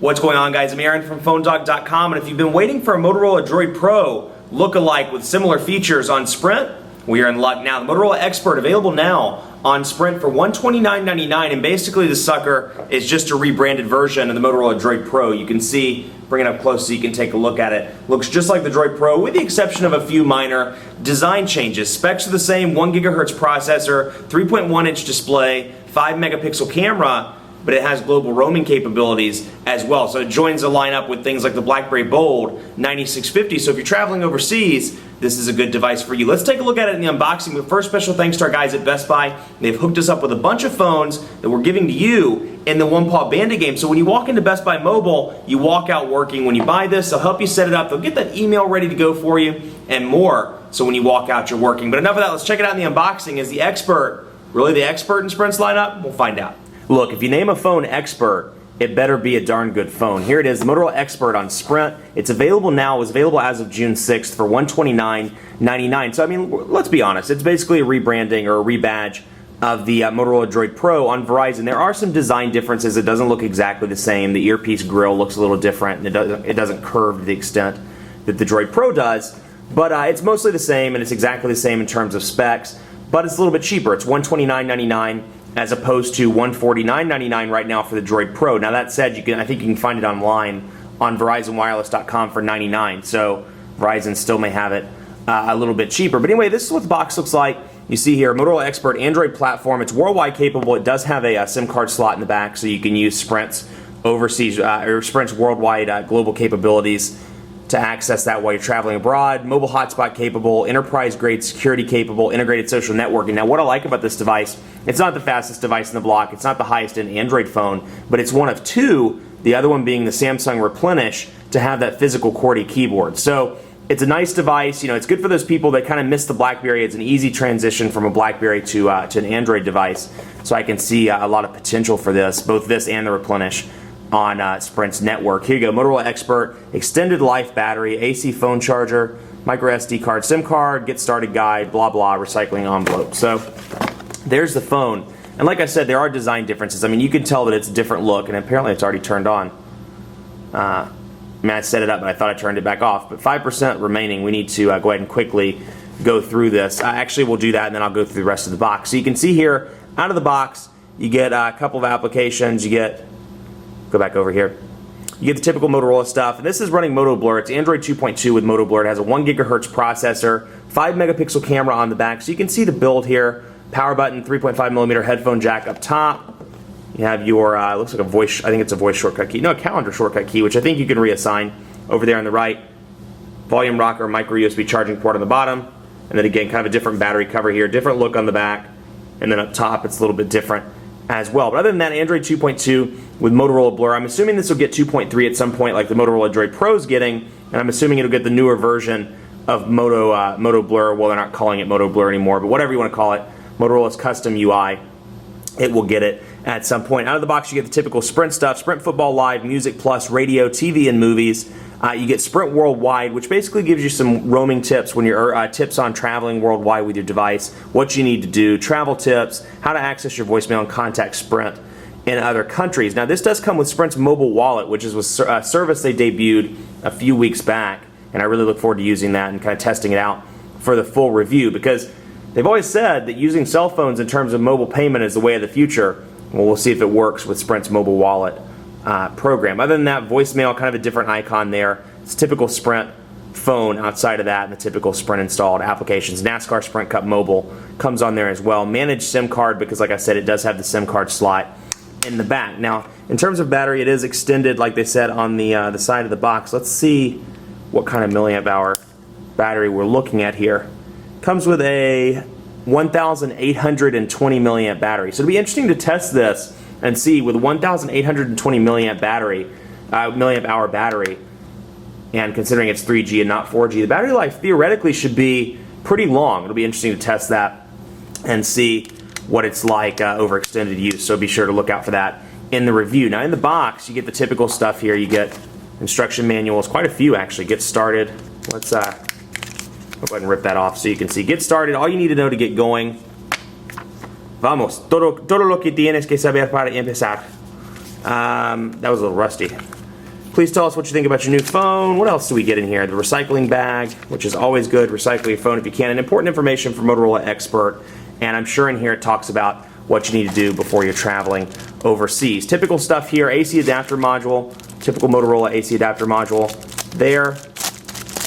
What's going on, guys? I'm Aaron from PhoneDog.com, and if you've been waiting for a Motorola Droid Pro look-alike with similar features on Sprint, we are in luck now. The Motorola XPRT available now on Sprint for $129.99, and basically the sucker is just a rebranded version of the Motorola Droid Pro. You can see, bring it up close so you can take a look at it. Looks just like the Droid Pro with the exception of a few minor design changes. Specs are the same, 1 GHz processor, 3.1-inch display, 5 megapixel camera, but it has global roaming capabilities as well. So it joins the lineup with things like the BlackBerry Bold 9650. So if you're traveling overseas, this is a good device for you. Let's take a look at it in the unboxing. But first, special thanks to our guys at Best Buy. They've hooked us up with a bunch of phones that we're giving to you in the One Paw Bandit game. So when you walk into Best Buy Mobile, you walk out working. When you buy this, they'll help you set it up. They'll get that email ready to go for you and more. So when you walk out, you're working. But enough of that. Let's check it out in the unboxing. Is the XPRT really the expert in Sprint's lineup? We'll find out. Look, if you name a phone XPRT, it better be a darn good phone. Here it is, the Motorola XPRT on Sprint. It's available now. It was available as of June 6th for $129.99. So, I mean, let's be honest. It's basically a rebranding or a rebadge of the Motorola Droid Pro on Verizon. There are some design differences. It doesn't look exactly the same. The earpiece grill looks a little different, and it doesn't curve to the extent that the Droid Pro does. But it's mostly the same, and it's exactly the same in terms of specs. But it's a little bit cheaper. It's $129.99. as opposed to $149.99 right now for the Droid Pro. Now that said, I think you can find it online on VerizonWireless.com for $99. So Verizon still may have it a little bit cheaper. But anyway, this is what the box looks like. You see here, Motorola XPRT Android platform. It's worldwide capable. It does have a SIM card slot in the back, so you can use Sprint's overseas or Sprint's worldwide global capabilities to access that while you're traveling abroad. Mobile hotspot capable, enterprise grade security capable, integrated social networking. Now what I like about this device, it's not the fastest device in the block, it's not the highest end Android phone, but it's one of two, the other one being the Samsung Replenish, to have that physical QWERTY keyboard. So it's a nice device. You know, it's good for those people that kind of miss the BlackBerry. It's an easy transition from a BlackBerry to an Android device. So I can see a lot of potential for this, both this and the Replenish on Sprint's network. Here you go, Motorola XPRT, extended life battery, AC phone charger, micro SD card, SIM card, get started guide, blah blah, recycling envelope. So there's the phone. And like I said, there are design differences. I mean, you can tell that it's a different look, and apparently it's already turned on. I mean, I set it up, but I thought I turned it back off. But 5% remaining. We need to go ahead and quickly go through this. Actually, we'll do that, and then I'll go through the rest of the box. So you can see here, out of the box, you get a couple of applications. You get, go back over here. You get the typical Motorola stuff, and this is running MOTOBLUR. It's Android 2.2 with MOTOBLUR. It has a 1 GHz processor, 5 megapixel camera on the back, so you can see the build here. Power button, 3.5mm headphone jack up top. You have your, looks like a voice, I think it's a voice shortcut key. No, a calendar shortcut key, which I think you can reassign over there on the right. Volume rocker, micro USB charging port on the bottom. And then again, kind of a different battery cover here, different look on the back. And then up top, it's a little bit different as well. But other than that, Android 2.2 with Motorola Blur. I'm assuming this will get 2.3 at some point like the Motorola Droid Pro is getting, and I'm assuming it'll get the newer version of MOTOBLUR. Well, they're not calling it MOTOBLUR anymore, but whatever you want to call it, Motorola's custom UI, it will get it at some point. Out of the box, you get the typical Sprint stuff, Sprint Football Live, Music Plus, radio, TV, and movies. You get Sprint Worldwide, which basically gives you some roaming tips when you're tips on traveling worldwide with your device, what you need to do, travel tips, how to access your voicemail and contact Sprint in other countries. Now, this does come with Sprint's mobile wallet, which is a service they debuted a few weeks back, and I really look forward to using that and kind of testing it out for the full review, because they've always said that using cell phones in terms of mobile payment is the way of the future. Well, we'll see if it works with Sprint's mobile wallet program. Other than that, voicemail, kind of a different icon there. It's a typical Sprint phone outside of that, and the typical Sprint installed applications. NASCAR Sprint Cup Mobile comes on there as well. Managed SIM card, because like I said, it does have the SIM card slot in the back. Now, in terms of battery, it is extended, like they said on the side of the box. Let's see what kind of milliamp hour battery we're looking at here. Comes with a 1,820 milliamp battery. So it'll be interesting to test this and see with 1,820 milliamp hour battery, and considering it's 3G and not 4G, the battery life theoretically should be pretty long. It'll be interesting to test that and see what it's like over extended use. So be sure to look out for that in the review. Now in the box, you get the typical stuff here. You get instruction manuals, quite a few actually. Get started. Let's go ahead and rip that off so you can see. Get started. All you need to know to get going. Vamos. Todo lo que tienes que saber para empezar. That was a little rusty. Please tell us what you think about your new phone. What else do we get in here? The recycling bag, which is always good. Recycle your phone if you can. And important information from Motorola Expert. And I'm sure in here it talks about what you need to do before you're traveling overseas. Typical stuff here, AC adapter module, typical Motorola AC adapter module there.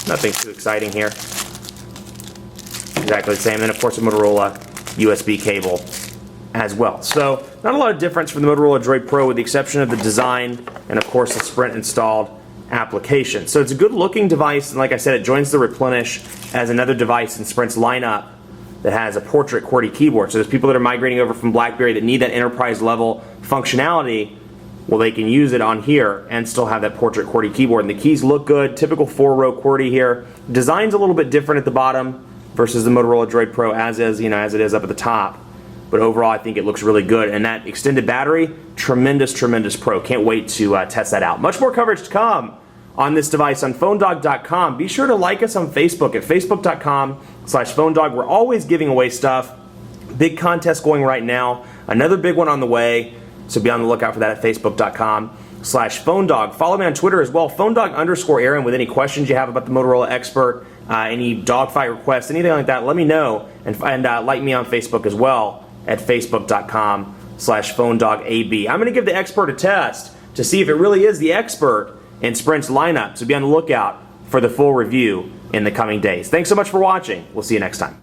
Nothing too exciting here. Exactly the same. And then of course a Motorola USB cable as well. So not a lot of difference from the Motorola Droid Pro with the exception of the design and of course the Sprint installed application. So it's a good looking device, and like I said, it joins the Replenish as another device in Sprint's lineup that has a portrait QWERTY keyboard. So there's people that are migrating over from BlackBerry that need that enterprise level functionality. Well, they can use it on here and still have that portrait QWERTY keyboard. And the keys look good, typical 4-row QWERTY here. Design's a little bit different at the bottom versus the Motorola Droid Pro as it is up at the top. But overall, I think it looks really good. And that extended battery, tremendous, tremendous pro. Can't wait to test that out. Much more coverage to come on this device on PhoneDog.com. Be sure to like us on Facebook at Facebook.com/PhoneDog. We're always giving away stuff. Big contest going right now. Another big one on the way. So be on the lookout for that at Facebook.com/PhoneDog. Follow me on Twitter as well, PhoneDog_Aaron, with any questions you have about the Motorola Expert, any dogfight requests, anything like that. Let me know, and like me on Facebook as well at Facebook.com/PhoneDogAB. I'm going to give the Expert a test to see if it really is the Expert in Sprint's lineup. So be on the lookout for the full review in the coming days. Thanks so much for watching. We'll see you next time.